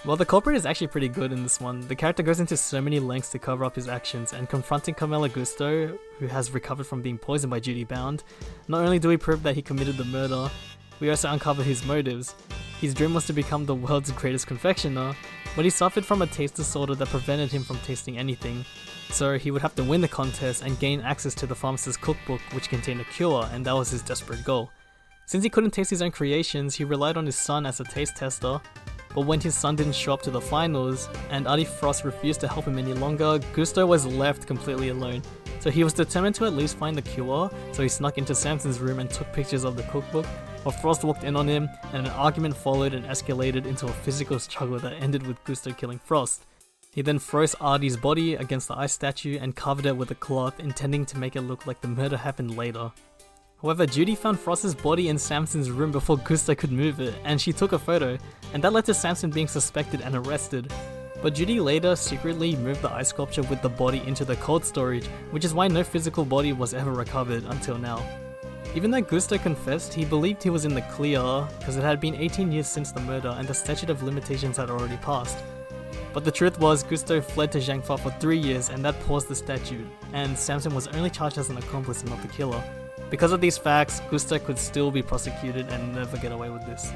Well, the culprit is actually pretty good in this one. The character goes into so many lengths to cover up his actions, and confronting Carmela Gusto, who has recovered from being poisoned by Judy Bound, not only do we prove that he committed the murder, we also uncover his motives. His dream was to become the world's greatest confectioner, but he suffered from a taste disorder that prevented him from tasting anything. So he would have to win the contest and gain access to the pharmacist's cookbook, which contained a cure, and that was his desperate goal. Since he couldn't taste his own creations, he relied on his son as a taste tester, but when his son didn't show up to the finals, and Artie Frost refused to help him any longer, Gusto was left completely alone. So he was determined to at least find the cure, so he snuck into Samson's room and took pictures of the cookbook, while Frost walked in on him, and an argument followed and escalated into a physical struggle that ended with Gusto killing Frost. He then froze Artie's body against the ice statue and covered it with a cloth, intending to make it look like the murder happened later. However, Judy found Frost's body in Samson's room before Gusto could move it, and she took a photo, and that led to Samson being suspected and arrested. But Judy later secretly moved the ice sculpture with the body into the cold storage, which is why no physical body was ever recovered until now. Even though Gusto confessed, he believed he was in the clear, because it had been 18 years since the murder and the statute of limitations had already passed. But the truth was, Gusto fled to Zhangfa for 3 years and that paused the statute, and Samson was only charged as an accomplice and not the killer. Because of these facts, Gusto could still be prosecuted and never get away with this.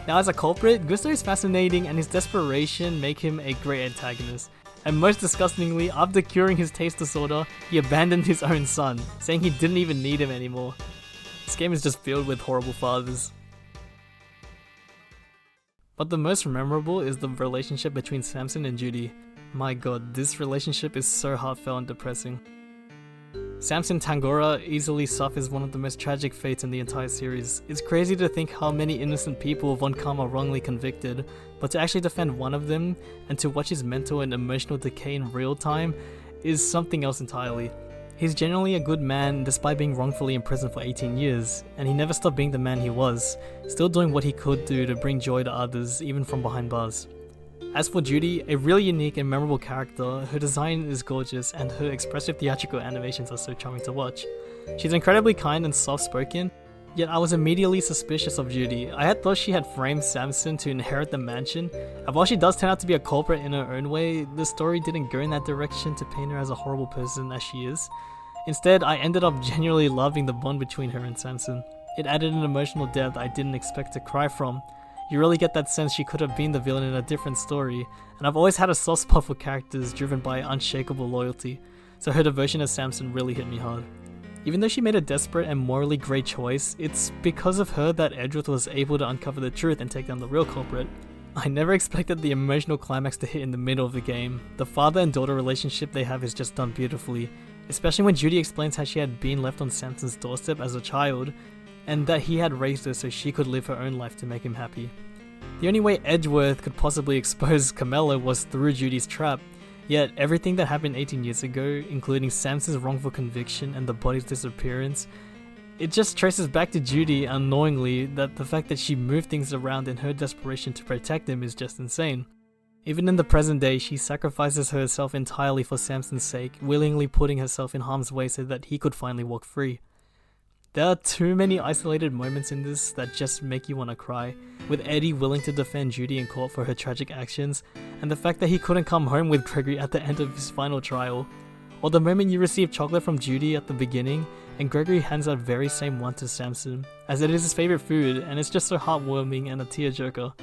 Now as a culprit, Gusto is fascinating and his desperation make him a great antagonist. And most disgustingly, after curing his taste disorder, he abandoned his own son, saying he didn't even need him anymore. This game is just filled with horrible fathers. But the most memorable is the relationship between Samson and Judy. My god, this relationship is so heartfelt and depressing. Samson Tangora easily suffers one of the most tragic fates in the entire series. It's crazy to think how many innocent people Von Karma are wrongly convicted, but to actually defend one of them, and to watch his mental and emotional decay in real time, is something else entirely. He's genuinely a good man despite being wrongfully imprisoned for 18 years, and he never stopped being the man he was, still doing what he could do to bring joy to others, even from behind bars. As for Judy, a really unique and memorable character, her design is gorgeous and her expressive theatrical animations are so charming to watch. She's incredibly kind and soft-spoken, yet I was immediately suspicious of Judy. I had thought she had framed Samson to inherit the mansion, and while she does turn out to be a culprit in her own way, the story didn't go in that direction to paint her as a horrible person as she is. Instead, I ended up genuinely loving the bond between her and Samson. It added an emotional depth I didn't expect to cry from. You really get that sense she could have been the villain in a different story, and I've always had a soft spot for characters driven by unshakable loyalty, so her devotion to Samson really hit me hard. Even though she made a desperate and morally great choice, it's because of her that Edgeworth was able to uncover the truth and take down the real culprit. I never expected the emotional climax to hit in the middle of the game. The father and daughter relationship they have is just done beautifully, especially when Judy explains how she had been left on Samson's doorstep as a child, and that he had raised her so she could live her own life to make him happy. The only way Edgeworth could possibly expose Carmela was through Judy's trap, yet everything that happened 18 years ago, including Samson's wrongful conviction and the body's disappearance, it just traces back to Judy unknowingly that the fact that she moved things around in her desperation to protect him is just insane. Even in the present day, she sacrifices herself entirely for Samson's sake, willingly putting herself in harm's way so that he could finally walk free. There are too many isolated moments in this that just make you want to cry, with Eddie willing to defend Judy in court for her tragic actions, and the fact that he couldn't come home with Gregory at the end of his final trial, or the moment you receive chocolate from Judy at the beginning, and Gregory hands that very same one to Samson, as it is his favourite food, and it's just so heartwarming and a tearjerker.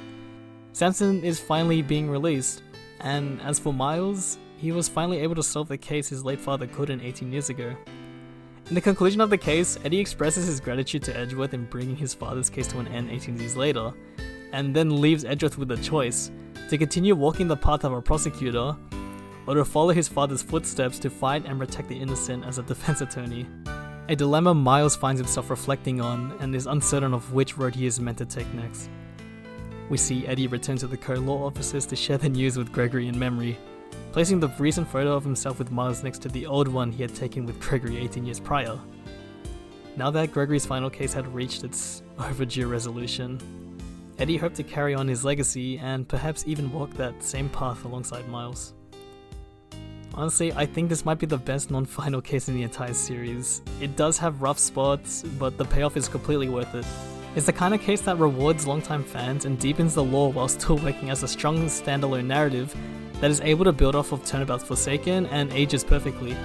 Samson is finally being released, and as for Miles, he was finally able to solve the case his late father couldn't 18 years ago. In the conclusion of the case, Eddie expresses his gratitude to Edgeworth in bringing his father's case to an end 18 years later, and then leaves Edgeworth with a choice, to continue walking the path of a prosecutor, or to follow his father's footsteps to fight and protect the innocent as a defense attorney. A dilemma Miles finds himself reflecting on, and is uncertain of which road he is meant to take next. We see Eddie return to the co-law offices to share the news with Gregory in memory, placing the recent photo of himself with Miles next to the old one he had taken with Gregory 18 years prior. Now that Gregory's final case had reached its overdue resolution, Eddie hoped to carry on his legacy and perhaps even walk that same path alongside Miles. Honestly, I think this might be the best non-final case in the entire series. It does have rough spots, but the payoff is completely worth it. It's the kind of case that rewards longtime fans and deepens the lore while still working as a strong standalone narrative that is able to build off of Turnabout's Forsaken and ages perfectly.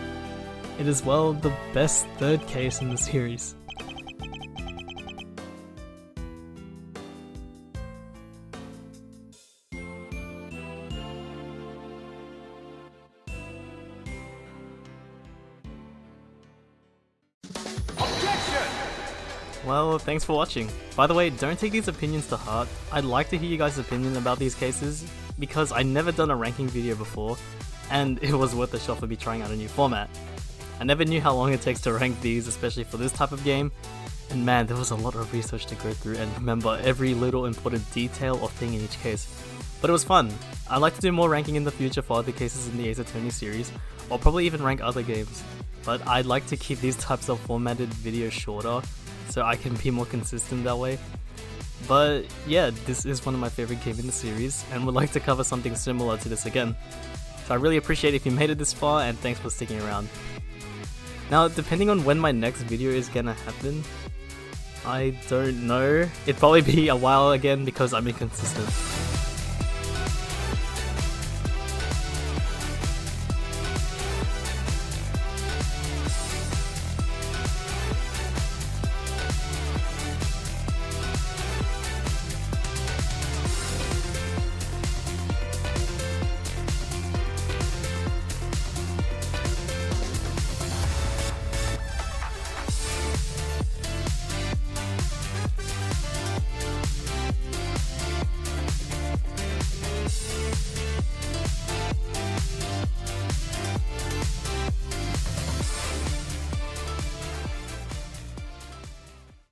It is, well, the best third case in the series. Well, thanks for watching. By the way, don't take these opinions to heart. I'd like to hear you guys' opinion about these cases, because I've never done a ranking video before, and it was worth a shot for me trying out a new format. I never knew how long it takes to rank these, especially for this type of game, and man, there was a lot of research to go through and remember every little important detail or thing in each case. But it was fun. I'd like to do more ranking in the future for other cases in the Ace Attorney series, or probably even rank other games. But I'd like to keep these types of formatted videos shorter, so I can be more consistent that way. But yeah, this is one of my favorite games in the series, and would like to cover something similar to this again. So I really appreciate if you made it this far, and thanks for sticking around. Now, depending on when my next video is gonna happen, I don't know. It'd probably be a while again because I'm inconsistent.